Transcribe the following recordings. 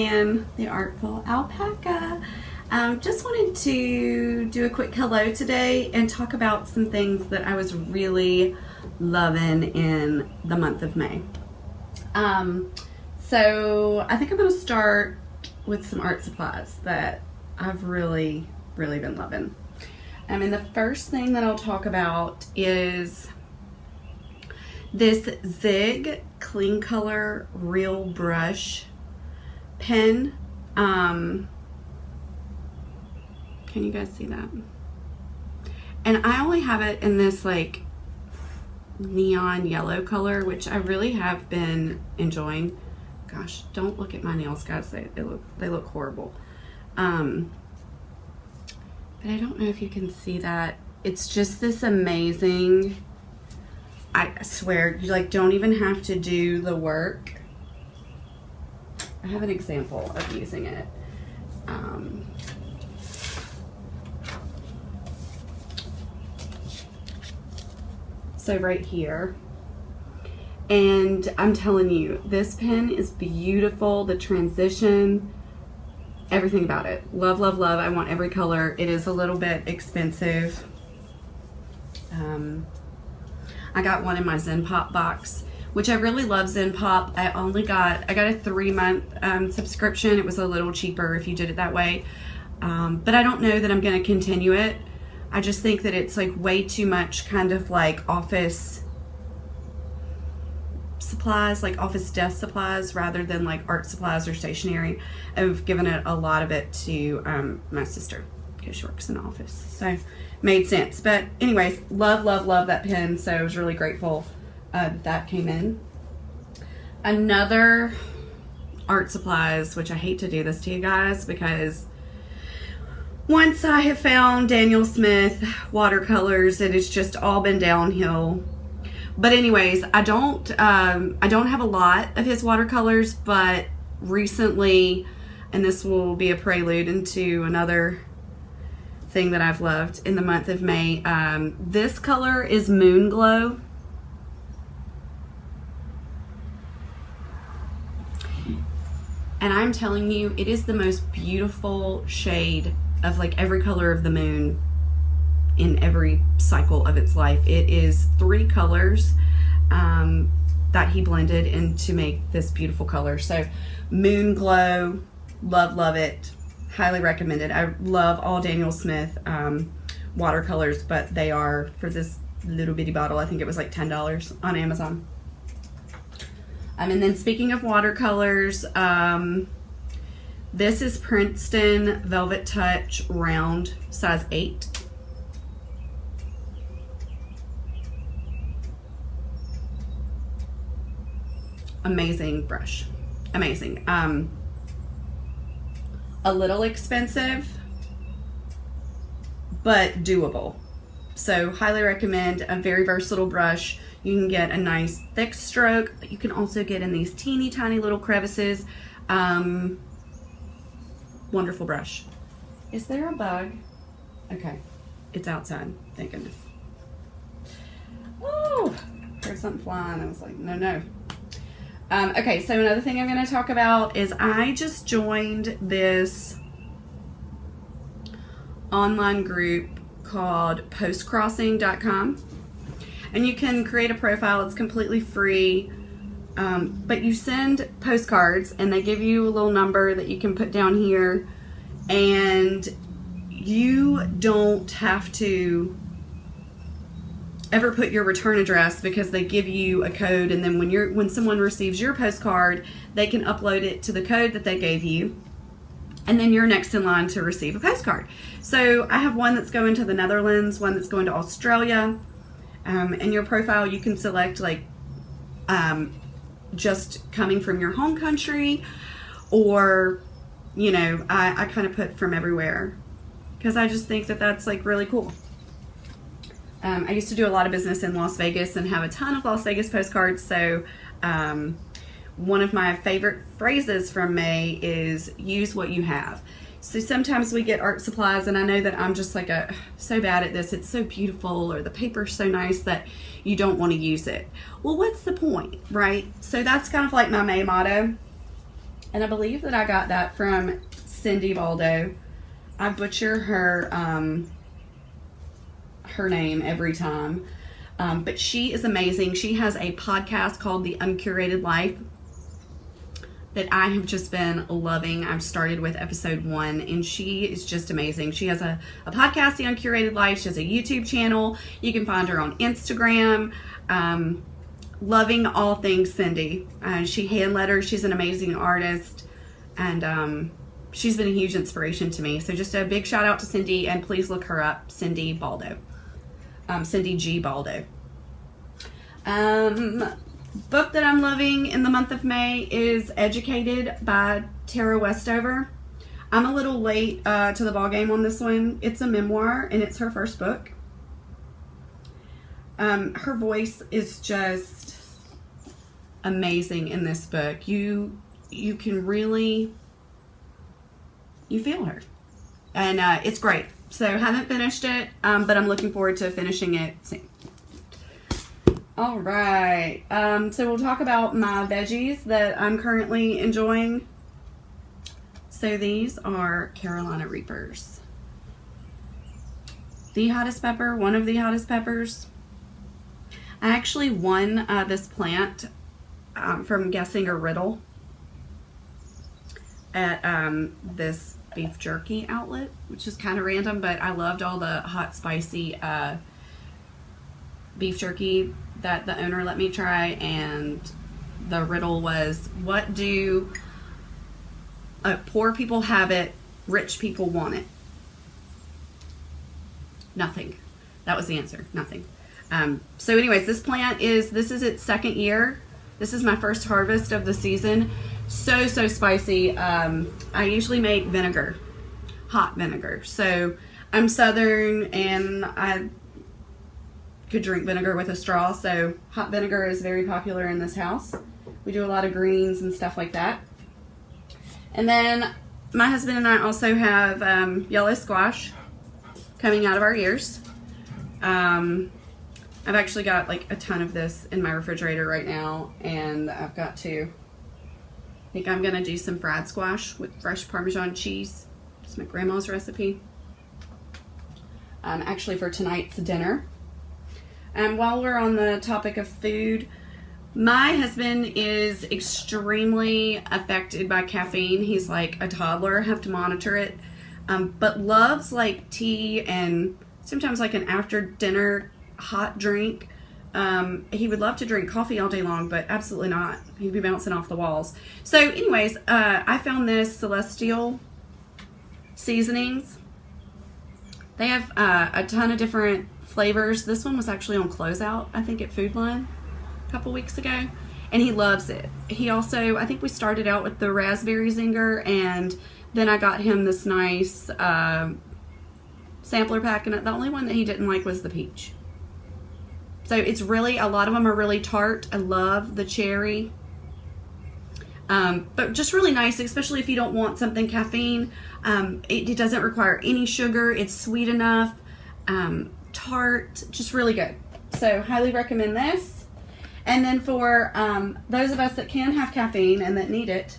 Diane, the Artful Alpaca. Just wanted to do a quick hello today and talk about some things that I was really loving in the month of May. So I think I'm going to start with some art supplies that I've really been loving. And the first thing that I'll talk about is this Zig Clean Color Real Brush pen. Can you guys see that? And I only have it in this like neon yellow color, which I really have been enjoying. Gosh, don't look at my nails, guys. They look horrible. But I don't know if you can see that. It's just this amazing, I swear, you like don't even have to do the work. I have an example of using it. So right here, and I'm telling you, this pen is beautiful. The transition, everything about it. Love, love, love. I want every color. It is a little bit expensive. I got one in my Zen Pop box, which I really love Zen Pop. I got a 3-month subscription. It was a little cheaper if you did it that way. But I don't know that I'm going to continue it. I just think that it's like way too much kind of like office supplies, like office desk supplies, rather than like art supplies or stationery. I've given it a lot of it to my sister because she works in the office, so made sense. But anyways, love that pen. So I was really grateful that came in. Another art supplies, which I hate to do this to you guys because once I have found Daniel Smith watercolors, it has just all been downhill. But anyways, I don't have a lot of his watercolors, but recently, and this will be a prelude into another thing that I've loved in the month of May. This color is Moon Glow. And I'm telling you, it is the most beautiful shade of like every color of the moon in every cycle of its life. It is 3 colors that he blended in to make this beautiful color. So Moon Glow, love it. Highly recommended. I love all Daniel Smith watercolors, but they are, for this little bitty bottle, I think it was like $10 on Amazon. And then speaking of watercolors, this is Princeton Velvet Touch Round, size 8. Amazing brush. Amazing. A little expensive, but doable. So highly recommend. A very versatile brush. You can get a nice thick stroke, but you can also get in these teeny tiny little crevices. Wonderful brush. Is there a bug? Okay, it's outside, thank goodness. Oh, heard something flying. I was like, no. Okay, so another thing I'm going to talk about is I just joined this online group called Postcrossingcom. And you can create a profile. It's completely free. But you send postcards and they give you a little number that you can put down here, and you don't have to ever put your return address because they give you a code, and then when someone receives your postcard, they can upload it to the code that they gave you, and then you're next in line to receive a postcard. So I have one that's going to the Netherlands, one that's going to Australia. In your profile you can select like just coming from your home country, or I kind of put from everywhere because I just think that that's like really cool. I used to do a lot of business in Las Vegas and have a ton of Las Vegas postcards, so one of my favorite phrases from May is use what you have. So sometimes we get art supplies and I know that I'm just like so bad at this. It's so beautiful or the paper's so nice that you don't want to use it. Well, what's the point, right? So that's kind of like my May motto. And I believe that I got that from Cindy Baldo. I butcher her her name every time. But she is amazing. She has a podcast called The Uncurated Life that I have just been loving. I've started with episode 1, and she is just amazing. She has a podcast, The Uncurated Life. She has a YouTube channel. You can find her on Instagram. Loving all things Cindy. She hand letters. She's an amazing artist, and she's been a huge inspiration to me. So just a big shout out to Cindy, and please look her up, Cindy Baldo. Cindy G. Baldo. Book that I'm loving in the month of May is Educated by Tara Westover. I'm a little late to the ball game on this one. It's a memoir, and it's her first book. Her voice is just amazing in this book. You can really, you feel her, and it's great. So haven't finished it, but I'm looking forward to finishing it soon. All right, so we'll talk about my veggies that I'm currently enjoying. So these are Carolina Reapers. The hottest pepper, one of the hottest peppers. I actually won this plant from guessing a riddle at this beef jerky outlet, which is kind of random, but I loved all the hot, spicy beef jerky that the owner let me try, and the riddle was, what do poor people have it, rich people want it? Nothing. That was the answer. Nothing. So anyways, this is its second year. This is my first harvest of the season. So spicy. I usually make vinegar, hot vinegar. So I'm Southern, and I could drink vinegar with a straw. So hot vinegar is very popular in this house. We do a lot of greens and stuff like that. And then my husband and I also have yellow squash coming out of our ears. I've actually got like a ton of this in my refrigerator right now, and I've got to, I think I'm going to do some fried squash with fresh Parmesan cheese. It's my grandma's recipe. Actually for tonight's dinner. While we're on the topic of food, my husband is extremely affected by caffeine. He's like a toddler, have to monitor it, but loves like tea and sometimes like an after dinner hot drink. He would love to drink coffee all day long, but absolutely not. He'd be bouncing off the walls. So anyways, I found this Celestial seasonings. They have a ton of different flavors. This one was actually on closeout, I think, at Food Line a couple weeks ago, and he loves it. He also, I think we started out with the raspberry zinger, and then I got him this nice sampler pack, and the only one that he didn't like was the peach. So it's really, a lot of them are really tart. I love the cherry, but just really nice, especially if you don't want something caffeine. It doesn't require any sugar. It's sweet enough, tart, just really good. So highly recommend this. And then for those of us that can have caffeine and that need it,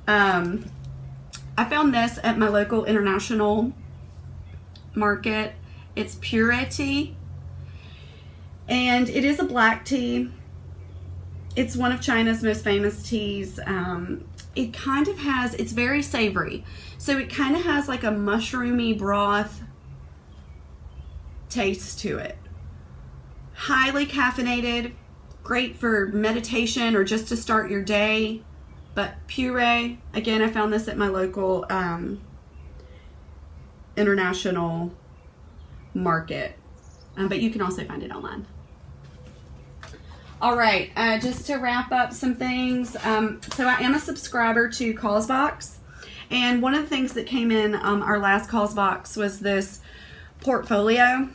I found this at my local international market. It's Puree tea, and it is a black tea. It's one of China's most famous teas. It kind of has, it's very savory, so it kind of has like a mushroomy broth taste to it. Highly caffeinated, great for meditation or just to start your day. But Puree, again, I found this at my local international market, but you can also find it online. All right, just to wrap up some things. So I am a subscriber to Callsbox, and one of the things that came in our last Callsbox was this portfolio,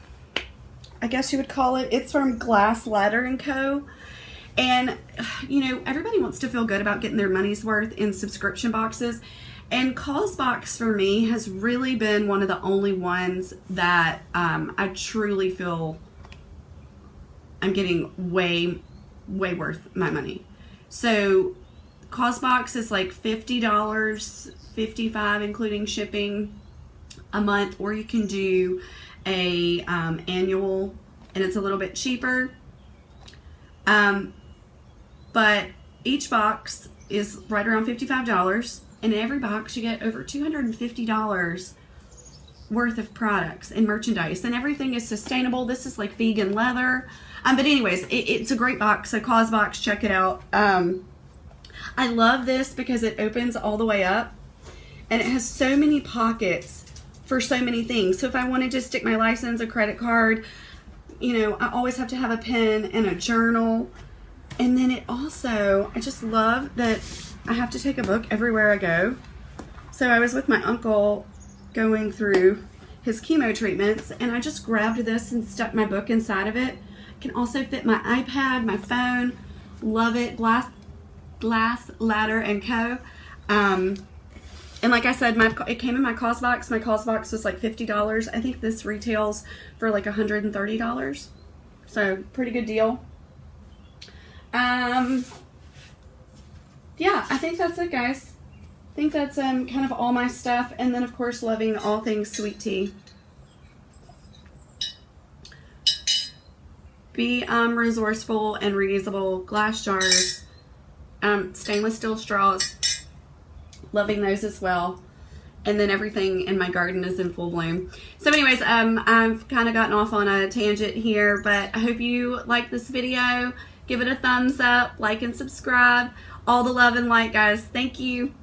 I guess you would call it. It's from Glass Ladder & Co. And, you know, everybody wants to feel good about getting their money's worth in subscription boxes. And Callsbox for me has really been one of the only ones that I truly feel I'm getting way worth my money. So Cost box is like $50, $55 including shipping a month, or you can do a annual, and it's a little bit cheaper. But each box is right around $55, and in every box you get over $250 worth of products and merchandise, and everything is sustainable. This is like vegan leather. But anyways, it's a great box. So Cause Box, check it out. I love this because it opens all the way up, and it has so many pockets for so many things. So if I wanted to stick my license, a credit card, you know, I always have to have a pen and a journal. And then it also, I just love that I have to take a book everywhere I go. So I was with my uncle going through his chemo treatments, and I just grabbed this and stuck my book inside of it. It can also fit my iPad, my phone. Love it. Glass Ladder and Co. And like I said, it came in my cost box. My cost box was like $50. I think this retails for like $130. So pretty good deal. Yeah, I think that's it, guys. I think that's kind of all my stuff. And then of course, loving all things sweet tea. Be resourceful and reusable glass jars, stainless steel straws. Loving those as well. And then everything in my garden is in full bloom. So anyways, I've kind of gotten off on a tangent here, but I hope you like this video. Give it a thumbs up, like and subscribe. All the love and light, guys. Thank you.